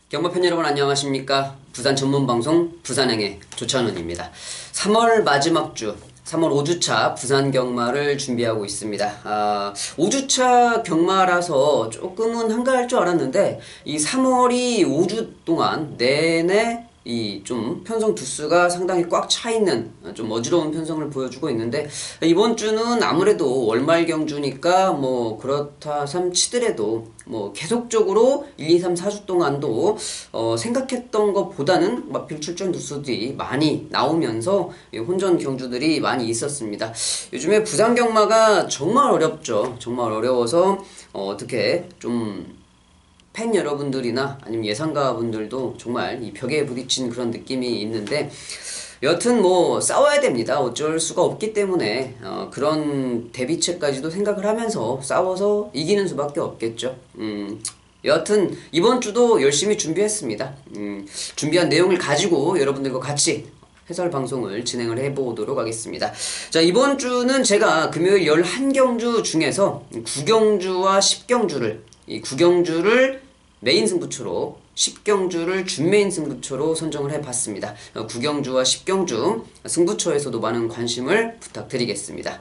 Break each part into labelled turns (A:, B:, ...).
A: 경마팬 여러분 안녕하십니까? 부산 전문방송 부산행의 조찬훈입니다. 3월 마지막 주 3월 5주차 부산 경마를 준비하고 있습니다. 5주차 경마라서 조금은 한가할 줄 알았는데 이 3월이 5주 동안 내내 이 좀 편성 두수가 상당히 꽉 차 있는 좀 어지러운 편성을 보여주고 있는데, 이번 주는 아무래도 월말 경주니까 뭐 그렇다 삼 치더라도 뭐 계속적으로 1, 2, 3, 4주 동안도 생각했던 것보다는 마필 출전 두수들이 많이 나오면서 혼전 경주들이 많이 있었습니다. 요즘에 부산 경마가 정말 어렵죠. 정말 어려워서 어떻게 좀 팬 여러분들이나 아니면 예상가분들도 정말 이 벽에 부딪힌 그런 느낌이 있는데, 여튼 뭐 싸워야 됩니다. 어쩔 수가 없기 때문에 그런 대비책까지도 생각을 하면서 싸워서 이기는 수밖에 없겠죠. 여하튼 이번 주도 열심히 준비했습니다. 준비한 내용을 가지고 여러분들과 같이 해설 방송을 진행을 해보도록 하겠습니다. 자, 이번 주는 제가 금요일 11경주 중에서 9경주와 10경주를 이 9경주를 메인 승부처로 10경주를 준메인 승부처로 선정을 해봤습니다. 9경주와 10경주 승부처에서도 많은 관심을 부탁드리겠습니다.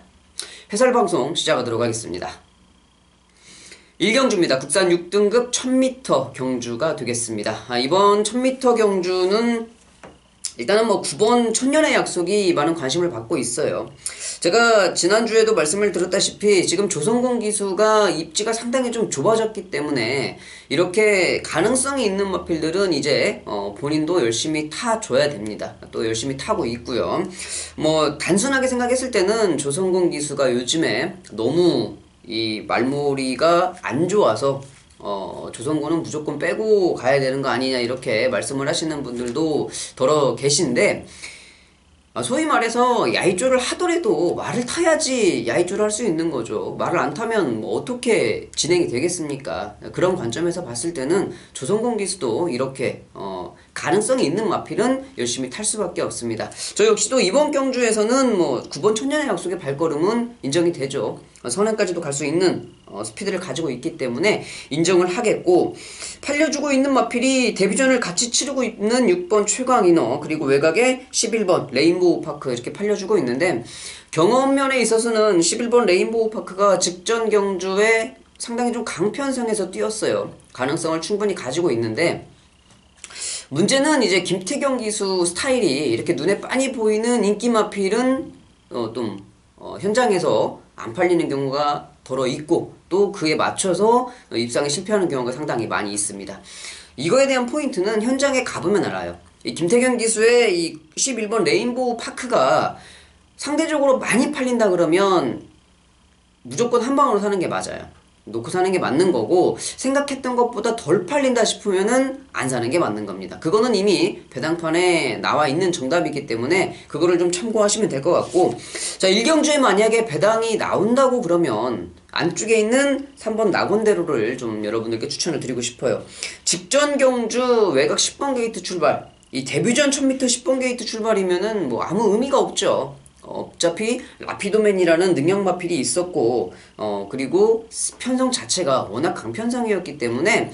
A: 해설 방송 시작하도록 하겠습니다. 1경주입니다. 국산 6등급 1000m 경주가 되겠습니다. 이번 1000m 경주는 일단은 뭐 9번 천년의 약속이 많은 관심을 받고 있어요. 제가 지난주에도 말씀을 드렸다시피 지금 조성공 기수가 입지가 상당히 좀 좁아졌기 때문에 이렇게 가능성이 있는 마필들은 이제 본인도 열심히 타줘야 됩니다. 또 열심히 타고 있고요. 뭐 단순하게 생각했을 때는 조성공 기수가 요즘에 너무 이 말몰이가 안 좋아서 조성군은 무조건 빼고 가야 되는 거 아니냐 이렇게 말씀을 하시는 분들도 더러 계신데, 소위 말해서 야이조를 하더라도 말을 타야지 야이조를 할 수 있는 거죠. 말을 안 타면 뭐 어떻게 진행이 되겠습니까? 그런 관점에서 봤을 때는 조성공 기수도 이렇게 가능성이 있는 마필은 열심히 탈 수밖에 없습니다. 저 역시도 이번 경주에서는 뭐 9번 천년의 약속의 발걸음은 인정이 되죠. 선행까지도 갈 수 있는 스피드를 가지고 있기 때문에 인정을 하겠고, 팔려주고 있는 마필이 데뷔전을 같이 치르고 있는 6번 최광인어, 그리고 외곽에 11번 레인보우 파크 이렇게 팔려주고 있는데, 경험면에 있어서는 11번 레인보우 파크가 직전 경주에 상당히 좀 강편성에서 뛰었어요. 가능성을 충분히 가지고 있는데, 문제는 이제 김태경 기수 스타일이 이렇게 눈에 빤히 보이는 인기 마필은 좀 현장에서 안 팔리는 경우가 더러 있고, 또 그에 맞춰서 입상에 실패하는 경우가 상당히 많이 있습니다. 이거에 대한 포인트는 현장에 가보면 알아요. 이 김태경 기수의 이 11번 레인보우 파크가 상대적으로 많이 팔린다 그러면 무조건 한 방으로 사는 게 맞아요. 놓고 사는 게 맞는 거고, 생각했던 것보다 덜 팔린다 싶으면은 안 사는 게 맞는 겁니다. 그거는 이미 배당판에 나와 있는 정답이기 때문에 그거를 좀 참고하시면 될 것 같고, 자, 1경주에 만약에 배당이 나온다고 그러면 안쪽에 있는 3번 낙원대로를 좀 여러분들께 추천을 드리고 싶어요. 직전 경주 외곽 10번 게이트 출발, 이 데뷔전 1000m 10번 게이트 출발이면은 뭐 아무 의미가 없죠. 어차피 라피도맨이라는 능력 마필이 있었고, 그리고 편성 자체가 워낙 강편성이었기 때문에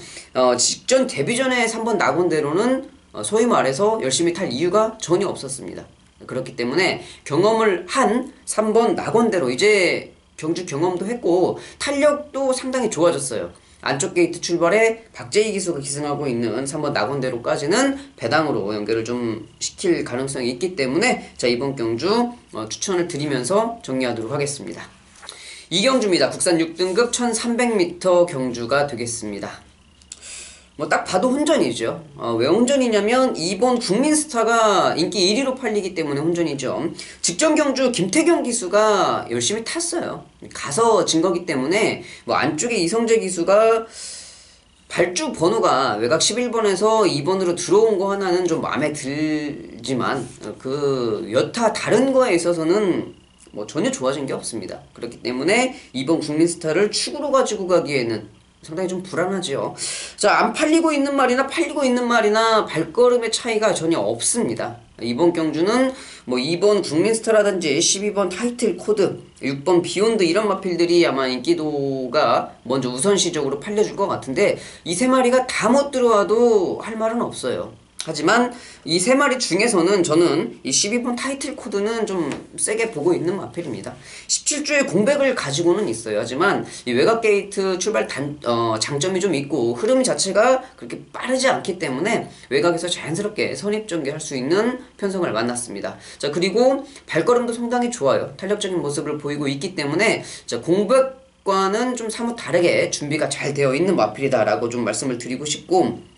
A: 직전 데뷔전에 3번 낙원대로는 소위 말해서 열심히 탈 이유가 전혀 없었습니다. 그렇기 때문에 경험을 한 3번 낙원대로 이제 경주 경험도 했고 탄력도 상당히 좋아졌어요. 안쪽 게이트 출발에 박재희 기수가 기승하고 있는 3번 낙원대로까지는 배당으로 연결을 좀 시킬 가능성이 있기 때문에, 자, 이번 경주 추천을 드리면서 정리하도록 하겠습니다. 2경주입니다. 국산 6등급 1300m 경주가 되겠습니다. 뭐 딱 봐도 혼전이죠. 왜 혼전이냐면 2번 국민스타가 인기 1위로 팔리기 때문에 혼전이죠. 직전 경주 김태경 기수가 열심히 탔어요. 가서 진 거기 때문에 뭐 안쪽에 이성재 기수가 발주 번호가 외곽 11번에서 2번으로 들어온 거 하나는 좀 마음에 들지만 그 여타 다른 거에 있어서는 뭐 전혀 좋아진 게 없습니다. 그렇기 때문에 2번 국민스타를 축으로 가지고 가기에는 상당히 좀 불안하죠. 자, 안 팔리고 있는 말이나 팔리고 있는 말이나 발걸음의 차이가 전혀 없습니다. 이번 경주는 뭐 2번 국민스타라든지 12번 타이틀 코드, 6번 비욘드 이런 마필들이 아마 인기도가 먼저 우선시적으로 팔려줄 것 같은데 이 세 마리가 다 못 들어와도 할 말은 없어요. 하지만 이 세 마리 중에서는 저는 이 12번 타이틀 코드는 좀 세게 보고 있는 마필입니다. 17주의 공백을 가지고는 있어요. 하지만 이 외곽 게이트 출발 장점이 좀 있고 흐름 자체가 그렇게 빠르지 않기 때문에 외곽에서 자연스럽게 선입전개할 수 있는 편성을 만났습니다. 자, 그리고 발걸음도 상당히 좋아요. 탄력적인 모습을 보이고 있기 때문에 자, 공백과는 좀 사뭇 다르게 준비가 잘 되어 있는 마필이다라고 좀 말씀을 드리고 싶고,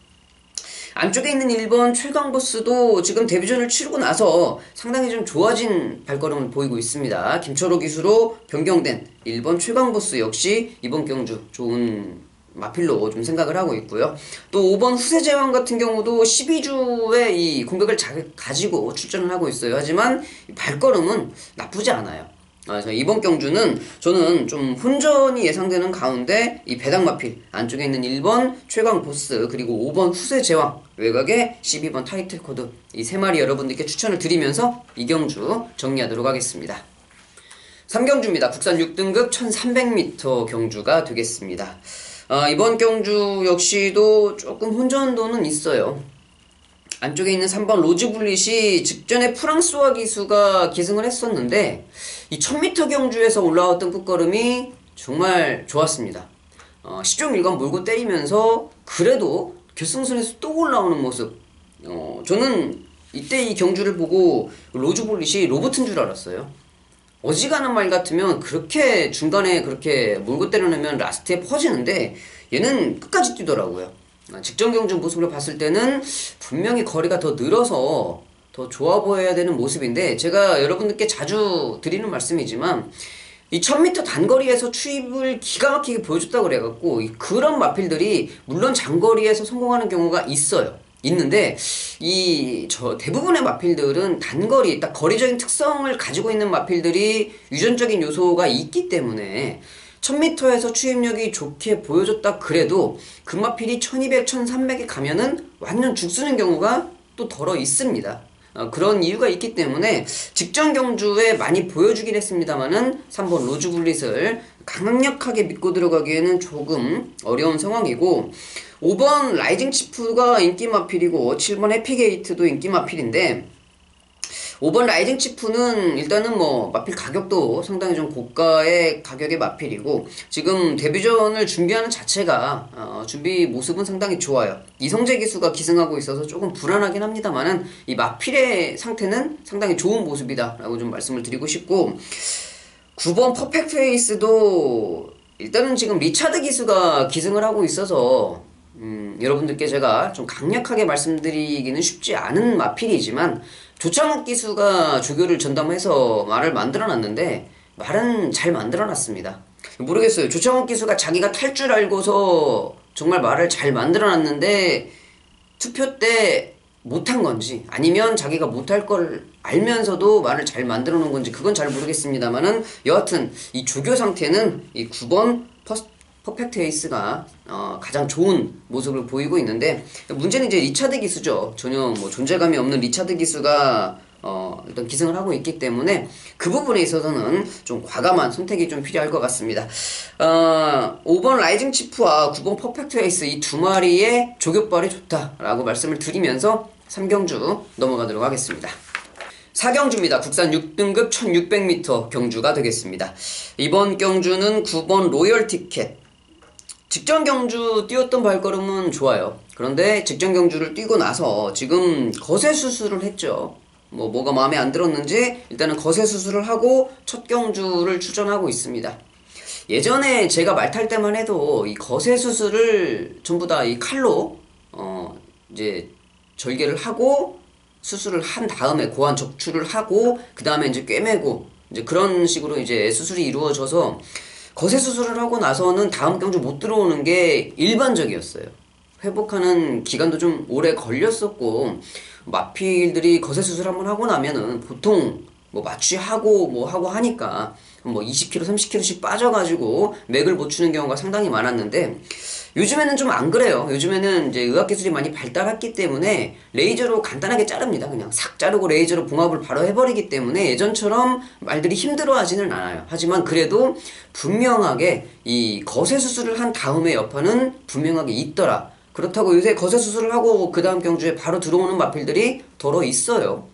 A: 안쪽에 있는 1번 최강보스도 지금 데뷔전을 치르고 나서 상당히 좀 좋아진 발걸음을 보이고 있습니다. 김철호 기수로 변경된 1번 최강보스 역시 이번 경주 좋은 마필로 좀 생각을 하고 있고요. 또 5번 후세제왕 같은 경우도 12주에 이 공백을 가지고 출전을 하고 있어요. 하지만 발걸음은 나쁘지 않아요. 그래서 이번 경주는 저는 좀 혼전이 예상되는 가운데 이 배당 마필 안쪽에 있는 1번 최강 보스 그리고 5번 후세 제왕 외곽에 12번 타이틀 코드 이 세 마리 여러분들께 추천을 드리면서 이 경주 정리하도록 하겠습니다. 3경주입니다. 국산 6등급 1300m 경주가 되겠습니다. 이번 경주 역시도 조금 혼전도는 있어요. 안쪽에 있는 3번 로즈블릿이 직전에 프랑스와 기수가 기승을 했었는데 이 1000m 경주에서 올라왔던 끝걸음이 정말 좋았습니다. 시종일관 몰고 때리면서 그래도 결승선에서 또 올라오는 모습, 저는 이때 이 경주를 보고 로즈블릿이 로봇인 줄 알았어요. 어지간한 말 같으면 그렇게 중간에 그렇게 몰고 때려내면 라스트에 퍼지는데 얘는 끝까지 뛰더라고요. 직전 경주 모습을 봤을 때는 분명히 거리가 더 늘어서 더 좋아 보여야 되는 모습인데, 제가 여러분들께 자주 드리는 말씀이지만 이 1000m 단거리에서 추입을 기가 막히게 보여줬다고 그래갖고 그런 마필들이 물론 장거리에서 성공하는 경우가 있는데 대부분의 마필들은 단거리 딱 거리적인 특성을 가지고 있는 마필들이 유전적인 요소가 있기 때문에 1000m에서 추입력이 좋게 보여줬다 그래도 그 마필이 1200, 1300에 가면은 완전 죽쓰는 경우가 또 덜어 있습니다. 그런 이유가 있기 때문에 직전 경주에 많이 보여주긴 했습니다만은 3번 로즈블릿을 강력하게 믿고 들어가기에는 조금 어려운 상황이고, 5번 라이징 치프가 인기 마필이고 7번 해피게이트도 인기 마필인데 5번 라이징 치프는 일단은 뭐 마필 가격도 상당히 좀 고가의 가격의 마필이고 지금 데뷔전을 준비하는 자체가 준비 모습은 상당히 좋아요. 이성재 기수가 기승하고 있어서 조금 불안하긴 합니다만은 이 마필의 상태는 상당히 좋은 모습이다 라고 좀 말씀을 드리고 싶고, 9번 퍼펙트 페이스도 일단은 지금 리차드 기수가 기승을 하고 있어서 여러분들께 제가 좀 강력하게 말씀드리기는 쉽지 않은 마필이지만 조창욱 기수가 조교를 전담해서 말을 만들어놨는데 말은 잘 만들어놨습니다. 모르겠어요. 조창욱 기수가 자기가 탈 줄 알고서 정말 말을 잘 만들어놨는데 투표 때 못한 건지 아니면 자기가 못할 걸 알면서도 말을 잘 만들어 놓은 건지 그건 잘 모르겠습니다만은 여하튼 이 조교 상태는 이 9번 퍼펙트 에이스가 가장 좋은 모습을 보이고 있는데, 문제는 이제 리차드 기수죠. 전혀 뭐 존재감이 없는 리차드 기수가 일단 기승을 하고 있기 때문에 그 부분에 있어서는 좀 과감한 선택이 좀 필요할 것 같습니다. 5번 라이징 치프와 9번 퍼펙트 에이스 이 두 마리의 조교빨이 좋다라고 말씀을 드리면서 3경주 넘어가도록 하겠습니다. 4경주입니다. 국산 6등급 1600m 경주가 되겠습니다. 이번 경주는 9번 로열 티켓. 직전 경주 뛰었던 발걸음은 좋아요. 그런데 직전 경주를 뛰고 나서 지금 거세 수술을 했죠. 뭐가 마음에 안 들었는지 일단은 거세 수술을 하고 첫 경주를 출전하고 있습니다. 예전에 제가 말 탈 때만 해도 이 거세 수술을 전부 다 이 칼로 이제 절개를 하고 수술을 한 다음에 고환 적출을 하고 그 다음에 이제 꿰매고 이제 그런 식으로 이제 수술이 이루어져서 거세 수술을 하고 나서는 다음 경주 못 들어오는 게 일반적이었어요. 회복하는 기간도 좀 오래 걸렸었고 마필들이 거세 수술 한번 하고 나면은 보통 뭐 마취하고 뭐 하고 하니까 뭐 20kg, 30kg씩 빠져가지고 맥을 못 추는 경우가 상당히 많았는데 요즘에는 좀 안 그래요. 요즘에는 이제 의학기술이 많이 발달했기 때문에 레이저로 간단하게 자릅니다. 그냥 싹 자르고 레이저로 봉합을 바로 해버리기 때문에 예전처럼 말들이 힘들어하지는 않아요. 하지만 그래도 분명하게 이 거세 수술을 한 다음에 여파는 분명하게 있더라. 그렇다고 요새 거세 수술을 하고 그 다음 경주에 바로 들어오는 마필들이 더러 있어요.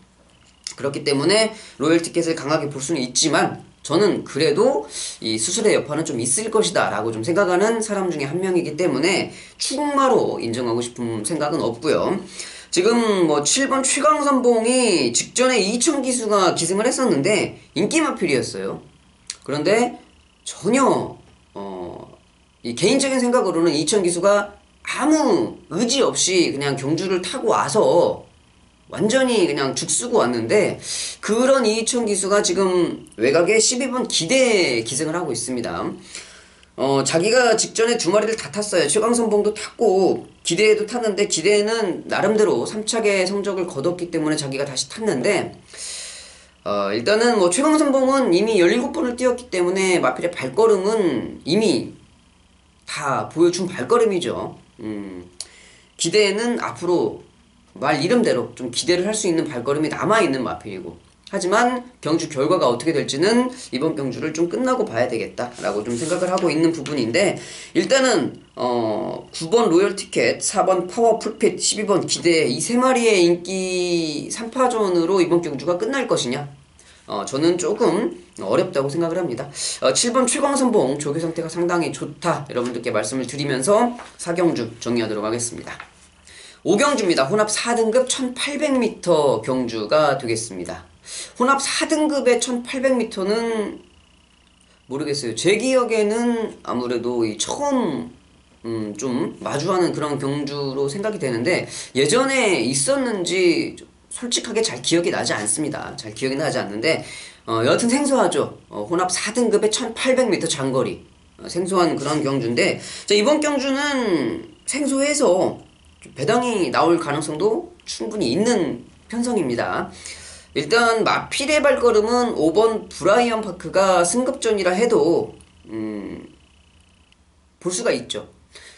A: 그렇기 때문에 로열 티켓을 강하게 볼 수는 있지만 저는 그래도 이 수술의 여파는 좀 있을 것이다 라고 좀 생각하는 사람 중에 한 명이기 때문에 충마로 인정하고 싶은 생각은 없고요. 지금 뭐 7번 최강선봉이 직전에 이천기수가 기승을 했었는데 인기 마필이었어요. 그런데 전혀 이 개인적인 생각으로는 이천기수가 아무 의지 없이 그냥 경주를 타고 와서 완전히 그냥 죽쓰고 왔는데 그런 이희천 기수가 지금 외곽에 12번 기대에 기승을 하고 있습니다. 자기가 직전에 두 마리를 다 탔어요. 최강선봉도 탔고 기대에도 탔는데 기대에는 나름대로 3차계 성적을 거뒀기 때문에 자기가 다시 탔는데 일단은 뭐 최강선봉은 이미 17번을 뛰었기 때문에 마필의 발걸음은 이미 다 보여준 발걸음이죠. 기대에는 앞으로 말 이름대로 좀 기대를 할 수 있는 발걸음이 남아있는 마필이고 하지만 경주 결과가 어떻게 될지는 이번 경주를 좀 끝나고 봐야 되겠다라고 좀 생각을 하고 있는 부분인데 일단은 9번 로열 티켓, 4번 파워 풀핏, 12번 기대 이 세 마리의 인기 3파전으로 이번 경주가 끝날 것이냐 저는 조금 어렵다고 생각을 합니다. 7번 최광선봉 조교 상태가 상당히 좋다 여러분들께 말씀을 드리면서 4경주 정리하도록 하겠습니다. 5경주입니다. 혼합 4등급 1800m 경주가 되겠습니다. 혼합 4등급의 1800m는 모르겠어요. 제 기억에는 아무래도 이 처음 좀 마주하는 그런 경주로 생각이 되는데 예전에 있었는지 솔직하게 잘 기억이 나지 않습니다. 잘 기억이 나지 않는데 여하튼 생소하죠. 혼합 4등급의 1800m 장거리 생소한 그런 경주인데 자, 이번 경주는 생소해서 배당이 나올 가능성도 충분히 있는 편성입니다. 일단 마필의 발걸음은 5번 브라이언 파크가 승급전이라 해도 볼 수가 있죠.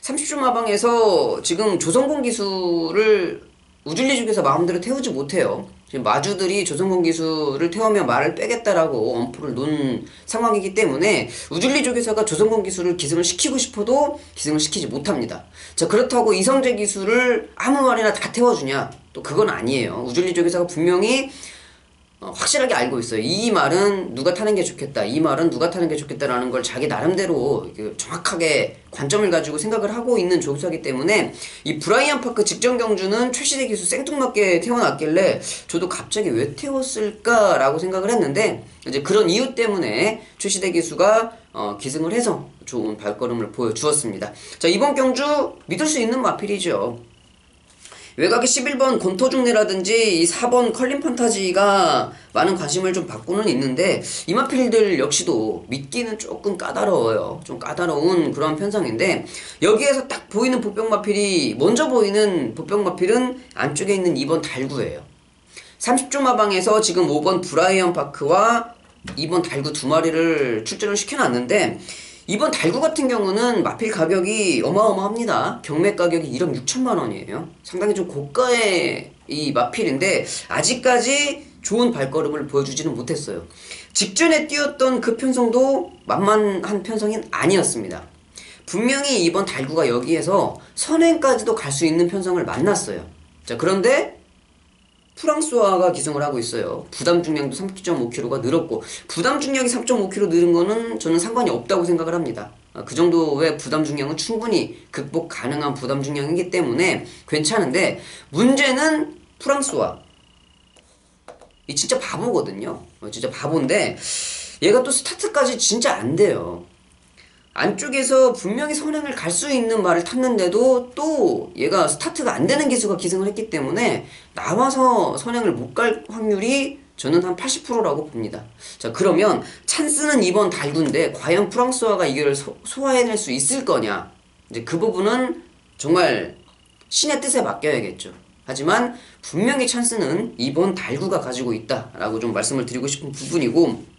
A: 30초 마방에서 지금 조성공 기수를 우질리 쪽에서 마음대로 태우지 못해요. 지금 마주들이 조성공 기수를 태우면 말을 빼겠다라고 엄포를 놓은 상황이기 때문에 우질리 쪽에서가 조성공 기수를 기승을 시키고 싶어도 기승을 시키지 못합니다. 자 그렇다고 이성재 기수를 아무 말이나 다 태워주냐? 또 그건 아니에요. 우질리 쪽에서가 분명히 확실하게 알고 있어요. 이 말은 누가 타는 게 좋겠다. 이 말은 누가 타는 게 좋겠다라는 걸 자기 나름대로 정확하게 관점을 가지고 생각을 하고 있는 조수하기 때문에 이 브라이언 파크 직전 경주는 최시대 기수 생뚱맞게 태워놨길래 저도 갑자기 왜 태웠을까라고 생각을 했는데 이제 그런 이유 때문에 최시대 기수가 기승을 해서 좋은 발걸음을 보여주었습니다. 자 이번 경주 믿을 수 있는 마필이죠. 외곽의 11번 곤토중내라든지 이 4번 컬린 판타지가 많은 관심을 좀 받고는 있는데 이마필들 역시도 믿기는 조금 까다로워요. 좀 까다로운 그런 편성인데 여기에서 딱 보이는 보병마필이 먼저 보이는 보병마필은 안쪽에 있는 2번 달구예요. 30조 마방에서 지금 5번 브라이언 파크와 2번 달구 두 마리를 출전을 시켜놨는데 이번 달구 같은 경우는 마필 가격이 어마어마합니다. 경매 가격이 1억 6천만 원이에요. 상당히 좀 고가의 이 마필인데 아직까지 좋은 발걸음을 보여주지는 못했어요. 직전에 뛰었던 그 편성도 만만한 편성이 아니었습니다. 분명히 이번 달구가 여기에서 선행까지도 갈 수 있는 편성을 만났어요. 자 그런데 프랑스화가 기승을 하고 있어요. 부담 중량도 3.5kg가 늘었고 부담 중량이 3.5kg 늘은 거는 저는 상관이 없다고 생각을 합니다. 그 정도의 부담 중량은 충분히 극복 가능한 부담 중량이기 때문에 괜찮은데 문제는 프랑스화. 이 진짜 바보거든요. 진짜 바보인데 얘가 또 스타트까지 진짜 안 돼요. 안쪽에서 분명히 선행을 갈 수 있는 말을 탔는데도 또 얘가 스타트가 안 되는 기수가 기승을 했기 때문에 나와서 선행을 못 갈 확률이 저는 한 80%라고 봅니다. 자 그러면 찬스는 이번 달구인데 과연 프랑스화가 이걸 소화해낼 수 있을 거냐 이제 그 부분은 정말 신의 뜻에 맡겨야겠죠. 하지만 분명히 찬스는 이번 달구가 가지고 있다라고 좀 말씀을 드리고 싶은 부분이고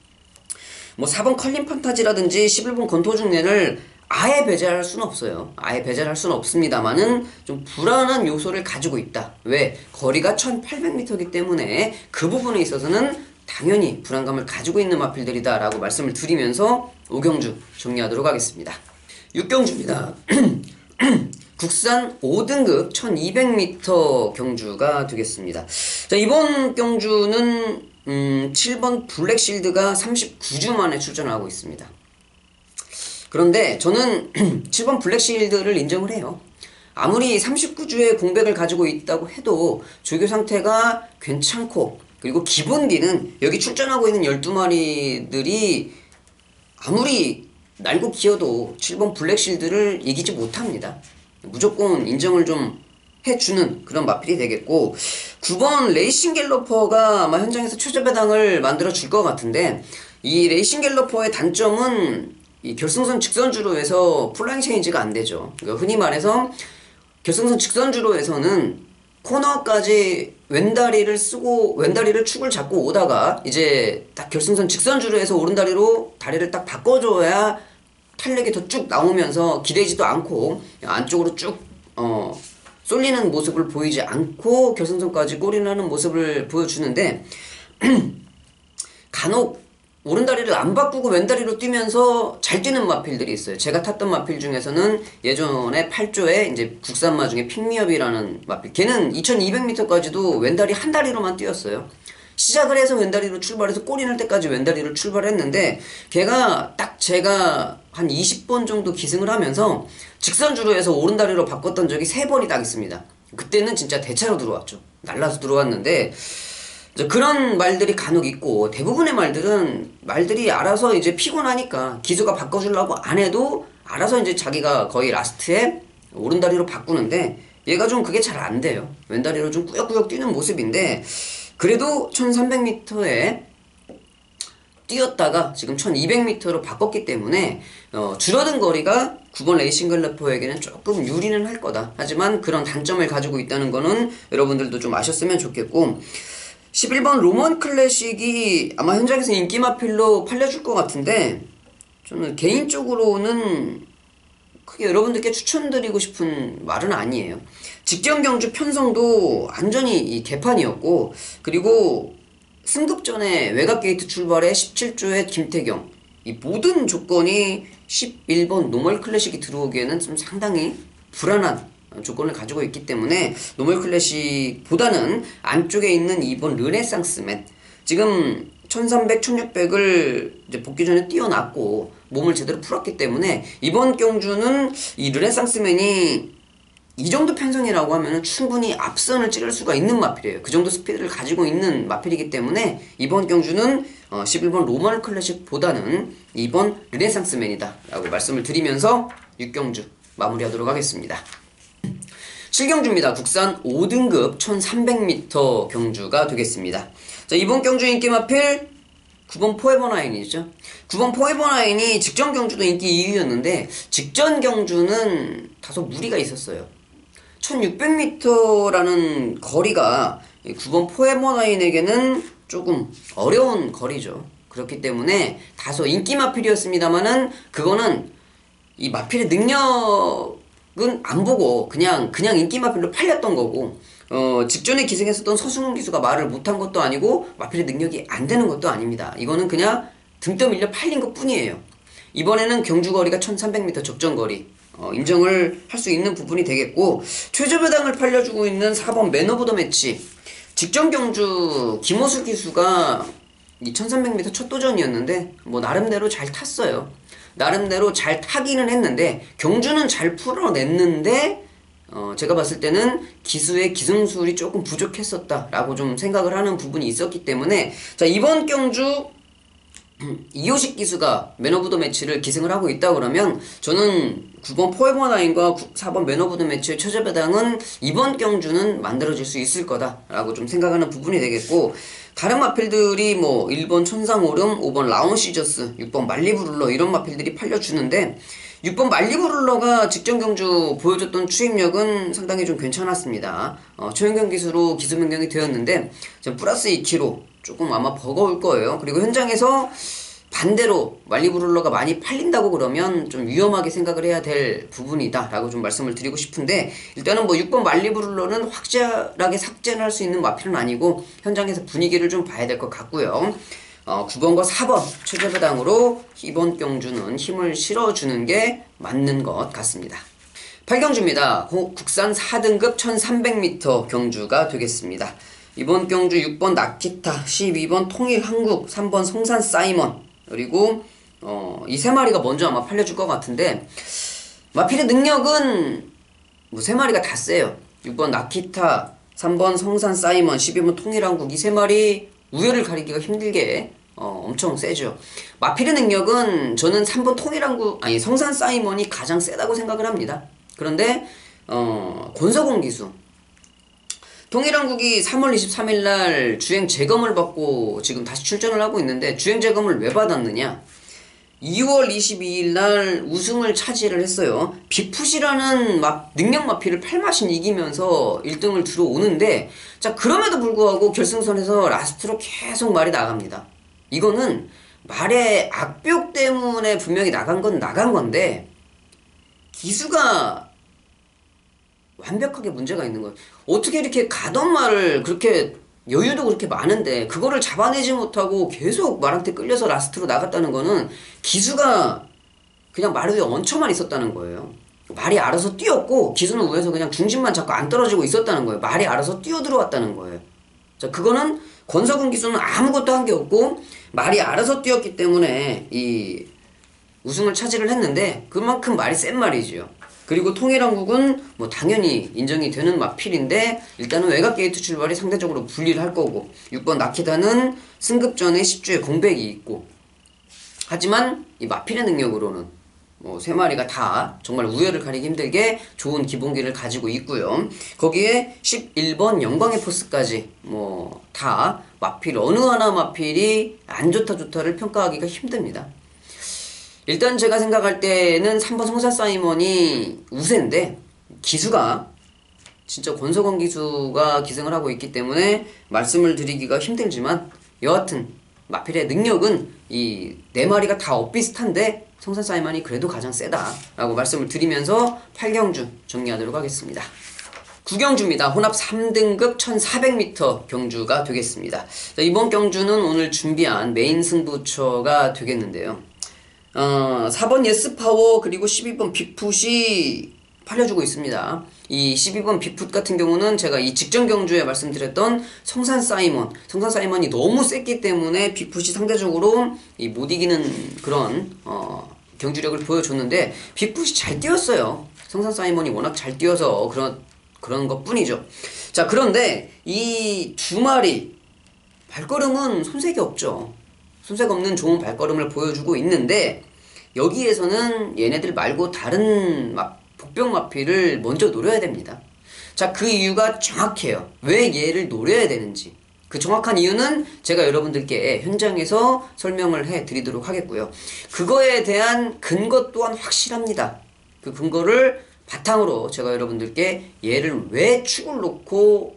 A: 뭐 4번 컬린 판타지라든지 11번 건토중내를 아예 배제할 수는 없어요. 아예 배제할 수는 없습니다만은 좀 불안한 요소를 가지고 있다. 왜? 거리가 1800m이기 때문에 그 부분에 있어서는 당연히 불안감을 가지고 있는 마필들이다 라고 말씀을 드리면서 5경주 정리하도록 하겠습니다. 6경주입니다. 국산 5등급 1200m 경주가 되겠습니다. 자, 이번 경주는 7번 블랙실드가 39주 만에 출전하고 있습니다. 그런데 저는 7번 블랙실드를 인정을 해요. 아무리 39주의 공백을 가지고 있다고 해도 조교 상태가 괜찮고, 그리고 기본기는 여기 출전하고 있는 12마리들이 아무리 날고 기어도 7번 블랙실드를 이기지 못합니다. 무조건 인정을 좀 해주는 그런 마필이 되겠고, 9번 레이싱 갤러퍼가 아마 현장에서 최저배당을 만들어 줄 것 같은데, 이 레이싱 갤러퍼의 단점은 이 결승선 직선주로 해서 플라잉 체인지가 안 되죠. 그러니까 흔히 말해서 결승선 직선주로 해서는 코너까지 왼다리를 쓰고 왼다리를 축을 잡고 오다가 이제 딱 결승선 직선주로 해서 오른다리로 다리를 딱 바꿔줘야 탄력이 더 쭉 나오면서 기대지도 않고 안쪽으로 쭉 쏠리는 모습을 보이지 않고 결승선까지 골인하는 모습을 보여주는데 간혹 오른다리를 안 바꾸고 왼다리로 뛰면서 잘 뛰는 마필들이 있어요. 제가 탔던 마필 중에서는 예전에 8조에 이제 국산마 중에 핑미업이라는 마필, 걔는 2200m까지도 왼다리 한 다리로만 뛰었어요. 시작을 해서 왼다리로 출발해서 골인할 때까지 왼다리로 출발했는데 걔가 딱 제가 한 20번 정도 기승을 하면서 직선주로 해서 오른다리로 바꿨던 적이 3번이 딱 있습니다. 그때는 진짜 대차로 들어왔죠. 날라서 들어왔는데 그런 말들이 간혹 있고, 대부분의 말들이 알아서 이제 피곤하니까 기수가 바꿔주려고 안 해도 알아서 이제 자기가 거의 라스트에 오른다리로 바꾸는데, 얘가 좀 그게 잘 안 돼요. 왼다리로 좀 꾸역꾸역 뛰는 모습인데, 그래도 1300m에 뛰었다가 지금 1200m로 바꿨기 때문에 줄어든 거리가 9번 레이싱 갤러퍼에게는 조금 유리는 할 거다. 하지만 그런 단점을 가지고 있다는 거는 여러분들도 좀 아셨으면 좋겠고, 11번 로먼 클래식이 아마 현장에서 인기 마필로 팔려줄 것 같은데, 저는 개인적으로는 크게 여러분들께 추천드리고 싶은 말은 아니에요. 직전 경주 편성도 완전히 이 개판이었고, 그리고 승급전에 외곽 게이트 출발에 17조의 김태경, 이 모든 조건이 11번 노멀 클래식이 들어오기에는 좀 상당히 불안한 조건을 가지고 있기 때문에 노멀 클래식보다는 안쪽에 있는 2번 르네상스맨, 지금 1300, 1600을 이제 복귀 전에 뛰어났고 몸을 제대로 풀었기 때문에 이번 경주는 이 르네상스맨이 이 정도 편성이라고 하면 충분히 앞선을 찌를 수가 있는 마필이에요. 그 정도 스피드를 가지고 있는 마필이기 때문에 이번 경주는 11번 로멀 클래식보다는 2번 르네상스맨이다 라고 말씀을 드리면서 6경주 마무리하도록 하겠습니다. 7경주입니다. 국산 5등급 1300m 경주가 되겠습니다. 자, 이번 경주 인기 마필 9번 포에버나인이죠. 9번 포에버나인이 직전 경주도 인기 2위였는데 직전 경주는 다소 무리가 있었어요. 1600m라는 거리가 9번 포에버나인에게는 조금 어려운 거리죠. 그렇기 때문에 다소 인기 마필이었습니다만은 그거는 이 마필의 능력은 안 보고 그냥 인기 마필로 팔렸던 거고, 직전에 기승했었던 서승훈 기수가 말을 못한 것도 아니고 마필의 능력이 안 되는 것도 아닙니다. 이거는 그냥 등 떠밀려 팔린 것 뿐이에요. 이번에는 경주거리가 1300m 적정거리 인정을 할 수 있는 부분이 되겠고, 최저배당을 팔려주고 있는 4번 맨 오브 더 매치, 직전 경주 김호수 기수가 이 1300m 첫 도전이었는데 뭐 나름대로 잘 탔어요. 나름대로 잘 타기는 했는데 경주는 잘 풀어냈는데 제가 봤을 때는 기수의 기승술이 조금 부족했었다라고 좀 생각을 하는 부분이 있었기 때문에, 자, 이번 경주 이호식 기수가 맨 오브 더 매치를 기승을 하고 있다 그러면 저는 9번 포에버나인과 4번 맨 오브 더 매치의 최저배당은 이번 경주는 만들어질 수 있을 거다라고 좀 생각하는 부분이 되겠고, 다른 마필들이 뭐 1번 천상오름, 5번 라운시저스, 6번 말리브룰러 이런 마필들이 팔려주는데 6번 말리브룰러가 직전 경주 보여줬던 추임력은 상당히 좀 괜찮았습니다. 최연경 기수로 기수 변경이 되었는데 플러스 2kg 조금 아마 버거울 거예요. 그리고 현장에서 반대로 말리부룰러가 많이 팔린다고 그러면 좀 위험하게 생각을 해야 될 부분이다 라고 좀 말씀을 드리고 싶은데, 일단은 뭐 6번 말리부룰러는 확실하게 삭제를 할 수 있는 마필은 아니고 현장에서 분위기를 좀 봐야 될 것 같고요. 9번과 4번 최재배당으로 이번 경주는 힘을 실어주는 게 맞는 것 같습니다. 8경주입니다. 국산 4등급 1300m 경주가 되겠습니다. 이번 경주 6번 나키타, 12번 통일한국, 3번 성산 사이먼, 그리고 이 세 마리가 먼저 아마 팔려줄 것 같은데, 마필의 능력은 뭐 세 마리가 다 세요. 6번 나키타, 3번 성산 사이먼, 12번 통일한국, 이 세 마리 우열을 가리기가 힘들게 엄청 세죠. 마필의 능력은 저는 3번 통일한국, 아니 성산 사이먼이 가장 세다고 생각을 합니다. 그런데 권석원 기수, 통일한국이 3월 23일날 주행 재검을 받고 지금 다시 출전을 하고 있는데, 주행 재검을 왜 받았느냐? 2월 22일날 우승을 차지를 했어요. 빅풋이라는 능력 마필을 8마신 이기면서 1등을 들어오는데, 자, 그럼에도 불구하고 결승선에서 라스트로 계속 말이 나갑니다. 이거는 말의 악벽 때문에 분명히 나간 건 나간 건데, 기수가 완벽하게 문제가 있는 거예요. 어떻게 이렇게 가던 말을, 그렇게 여유도 그렇게 많은데 그거를 잡아내지 못하고 계속 말한테 끌려서 라스트로 나갔다는 거는 기수가 그냥 말 위에 얹혀만 있었다는 거예요. 말이 알아서 뛰었고 기수는 위에서 그냥 중심만 잡고 안 떨어지고 있었다는 거예요. 말이 알아서 뛰어 들어왔다는 거예요. 자, 그거는 권석훈 기수는 아무것도 한 게 없고 말이 알아서 뛰었기 때문에 이 우승을 차지를 했는데, 그만큼 말이 센 말이지요. 그리고 통일한국은 뭐 당연히 인정이 되는 마필인데, 일단은 외곽 게이트 출발이 상대적으로 불리를 할 거고, 6번 나키다는 승급 전에 10주에 공백이 있고, 하지만 이 마필의 능력으로는 뭐 세 마리가 다 정말 우열을 가리기 힘들게 좋은 기본기를 가지고 있고요. 거기에 11번 영광의 포스까지 뭐 다 마필, 어느 하나 마필이 안 좋다 좋다를 평가하기가 힘듭니다. 일단 제가 생각할 때는 3번 성산 사이먼이 우세인데, 기수가 진짜 권석원 기수가 기승을 하고 있기 때문에 말씀을 드리기가 힘들지만, 여하튼 마필의 능력은 이 네 마리가 다 엇비슷한데 성산 사이먼이 그래도 가장 세다 라고 말씀을 드리면서 8경주 정리하도록 하겠습니다. 9경주입니다. 혼합 3등급 1400m 경주가 되겠습니다. 자, 이번 경주는 오늘 준비한 메인 승부처가 되겠는데요. 4번 예스파워 그리고 12번 빅풋이 팔려주고 있습니다. 이 12번 빅풋 같은 경우는 제가 이 직전 경주에 말씀드렸던 성산 사이먼이 너무 셌기 때문에 빅풋이 상대적으로 못 이기는 그런 경주력을 보여줬는데, 빅풋이 잘 뛰었어요. 성산 사이먼이 워낙 잘 뛰어서 그런 것 뿐이죠. 자, 그런데 이 두 마리 발걸음은 손색이 없죠. 손색 없는 좋은 발걸음을 보여주고 있는데, 여기에서는 얘네들 말고 다른 복병 마필을 먼저 노려야 됩니다. 자, 그 이유가 정확해요. 왜 얘를 노려야 되는지. 그 정확한 이유는 제가 여러분들께 현장에서 설명을 해 드리도록 하겠고요. 그거에 대한 근거 또한 확실합니다. 그 근거를 바탕으로 제가 여러분들께 얘를 왜 축을 놓고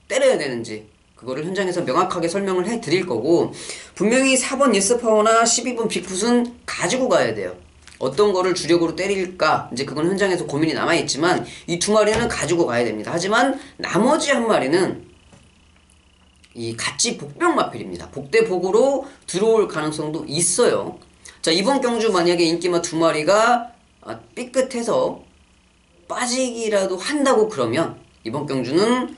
A: 때려야 되는지, 그거를 현장에서 명확하게 설명을 해 드릴 거고, 분명히 4번 예스파워나 12번 빅풋은 가지고 가야 돼요. 어떤 거를 주력으로 때릴까, 이제 그건 현장에서 고민이 남아있지만 이 두 마리는 가지고 가야 됩니다. 하지만 나머지 한 마리는 이 같이 복병 마필입니다. 복대복으로 들어올 가능성도 있어요. 자, 이번 경주 만약에 인기마 두 마리가 삐끗해서 빠지기라도 한다고 그러면 이번 경주는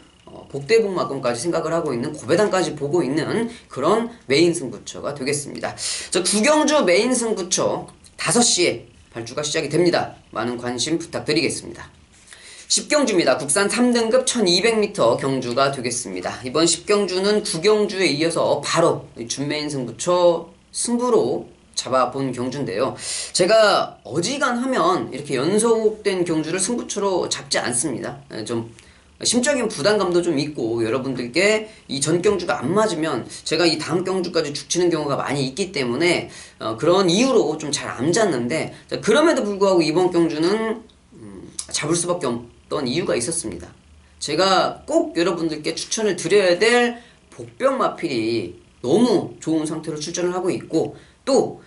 A: 복대복마건까지 생각을 하고 있는, 고배당까지 보고 있는 그런 메인 승부처가 되겠습니다. 자, 9경주 메인 승부처 5시에 발주가 시작이 됩니다. 많은 관심 부탁드리겠습니다. 10경주입니다. 국산 3등급 1200m 경주가 되겠습니다. 이번 10경주는 9경주에 이어서 바로 준메인 승부처 승부로 잡아본 경주인데요. 제가 어지간하면 이렇게 연속된 경주를 승부처로 잡지 않습니다. 좀 심적인 부담감도 좀 있고, 여러분들께 이 전 경주가 안 맞으면 제가 이 다음 경주까지 죽치는 경우가 많이 있기 때문에 그런 이유로 좀 잘 안 잡는데, 그럼에도 불구하고 이번 경주는 잡을 수밖에 없던 이유가 있었습니다. 제가 꼭 여러분들께 추천을 드려야 될 복병 마필이 너무 좋은 상태로 출전을 하고 있고, 또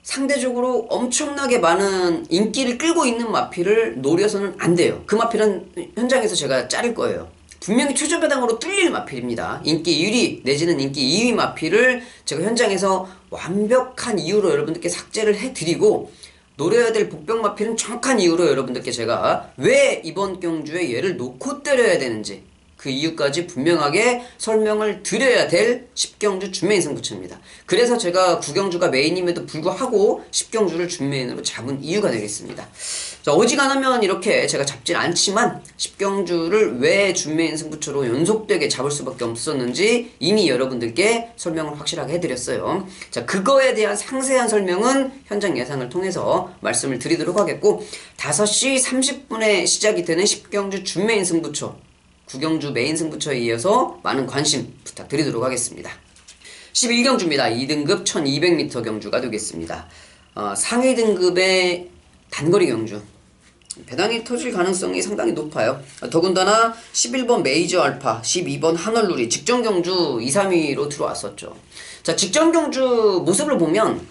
A: 상대적으로 엄청나게 많은 인기를 끌고 있는 마필을 노려서는 안 돼요. 그 마필은 현장에서 제가 자를 거예요. 분명히 최저배당으로 뚫릴 마필입니다. 인기 1위 내지는 인기 2위 마필을 제가 현장에서 완벽한 이유로 여러분들께 삭제를 해드리고, 노려야 될 복병 마필은 정확한 이유로 여러분들께 제가 왜 이번 경주에 얘를 놓고 때려야 되는지 그 이유까지 분명하게 설명을 드려야 될 10경주 준메인 승부처입니다. 그래서 제가 9경주가 메인임에도 불구하고 10경주를 준메인으로 잡은 이유가 되겠습니다. 자, 어지간하면 이렇게 제가 잡진 않지만 10경주를 왜 준메인 승부처로 연속되게 잡을 수밖에 없었는지 이미 여러분들께 설명을 확실하게 해드렸어요. 자, 그거에 대한 상세한 설명은 현장 예상을 통해서 말씀을 드리도록 하겠고, 5시 30분에 시작이 되는 10경주 준메인 승부처, 9경주 메인 승부처에 이어서 많은 관심 부탁드리도록 하겠습니다. 11경주입니다. 2등급 1200m 경주가 되겠습니다. 상위 등급의 단거리 경주. 배당이 터질 가능성이 상당히 높아요. 더군다나 11번 메이저 알파, 12번 한얼루리 직전 경주 2, 3위로 들어왔었죠. 자, 직전 경주 모습을 보면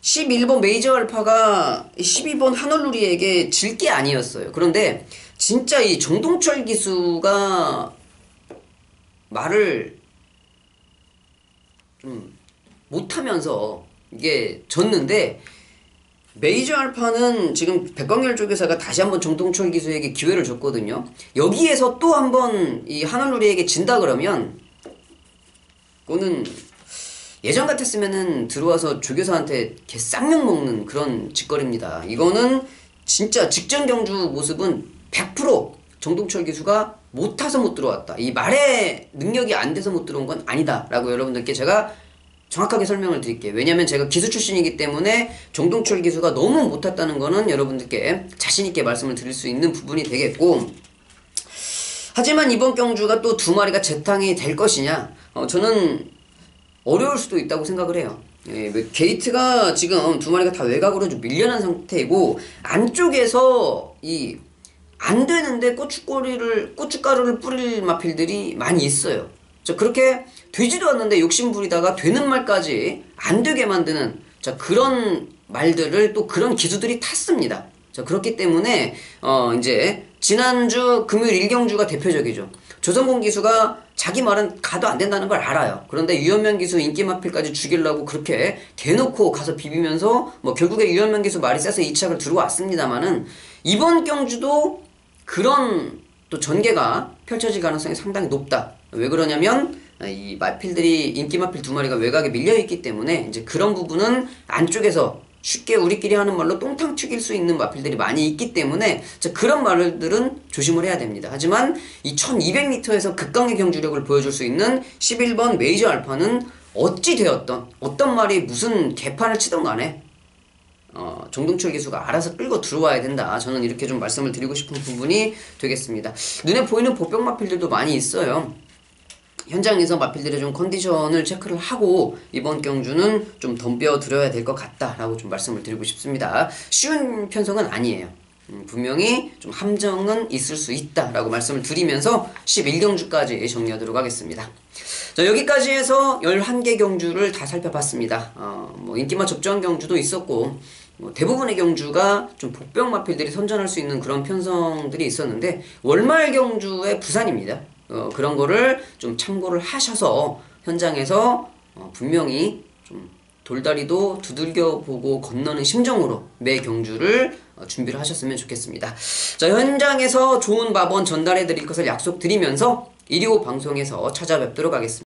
A: 11번 메이저 알파가 12번 한얼루리에게 질 게 아니었어요. 그런데 진짜 이 정동철 기수가 말을 좀 못하면서 이게 졌는데, 메이저 알파는 지금 백광열 쪽에서가 다시 한번 정동철 기수에게 기회를 줬거든요. 여기에서 또 한번 이 한얼루리에게 진다 그러면 그거는 예전 같았으면은 들어와서 조교사한테 개 쌍욕 먹는 그런 짓거리입니다. 이거는 진짜 직전 경주 모습은 100% 정동철 기수가 못 타서 못 들어왔다, 이 말의 능력이 안 돼서 못 들어온 건 아니다 라고 여러분들께 제가 정확하게 설명을 드릴게요. 왜냐면 제가 기수 출신이기 때문에 정동철 기수가 너무 못 탔다는 거는 여러분들께 자신있게 말씀을 드릴 수 있는 부분이 되겠고, 하지만 이번 경주가 또 두 마리가 재탕이 될 것이냐, 저는 어려울 수도 있다고 생각을 해요. 게이트가 지금 두 마리가 다 외곽으로 좀 밀려난 상태이고, 안쪽에서 이 안 되는데 고춧가루를 뿌릴 마필들이 많이 있어요. 자, 그렇게 되지도 않는데 욕심 부리다가 되는 말까지 안 되게 만드는, 자, 그런 말들을 또 그런 기수들이 탔습니다. 자, 그렇기 때문에 이제 지난주 금요일 1경주가 대표적이죠. 조성공 기수가 자기 말은 가도 안 된다는 걸 알아요. 그런데 유현명 기수 인기 마필까지 죽이려고 그렇게 대놓고 가서 비비면서 뭐 결국에 유현명 기수 말이 세서 2착을 들어왔습니다만은, 이번 경주도 그런 또 전개가 펼쳐질 가능성이 상당히 높다. 왜 그러냐면 이 마필들이, 인기 마필 두 마리가 외곽에 밀려있기 때문에 이제 그런 부분은 안쪽에서 쉽게 우리끼리 하는 말로 똥탕 튀길 수 있는 마필들이 많이 있기 때문에 그런 말들은 조심을 해야 됩니다. 하지만 이 1200m에서 극강의 경주력을 보여줄 수 있는 11번 메이저 알파는 어찌 되었던 어떤 말이 무슨 개판을 치던 간에 정동철 기수가 알아서 끌고 들어와야 된다. 저는 이렇게 좀 말씀을 드리고 싶은 부분이 되겠습니다. 눈에 보이는 보병 마필들도 많이 있어요. 현장에서 마필들의 좀 컨디션을 체크를 하고 이번 경주는 좀 덤벼들어야 될 것 같다라고 좀 말씀을 드리고 싶습니다. 쉬운 편성은 아니에요. 분명히 좀 함정은 있을 수 있다라고 말씀을 드리면서 11경주까지 정리하도록 하겠습니다. 자, 여기까지 해서 11개 경주를 다 살펴봤습니다. 뭐 인기맛 접전 경주도 있었고, 대부분의 경주가 좀 복병 마필들이 선전할 수 있는 그런 편성들이 있었는데, 월말 경주의 부산입니다. 그런 거를 좀 참고를 하셔서 현장에서 분명히 좀 돌다리도 두들겨 보고 건너는 심정으로 매 경주를 준비를 하셨으면 좋겠습니다. 자, 현장에서 좋은 밥원 전달해 드릴 것을 약속드리면서 125 방송에서 찾아뵙도록 하겠습니다.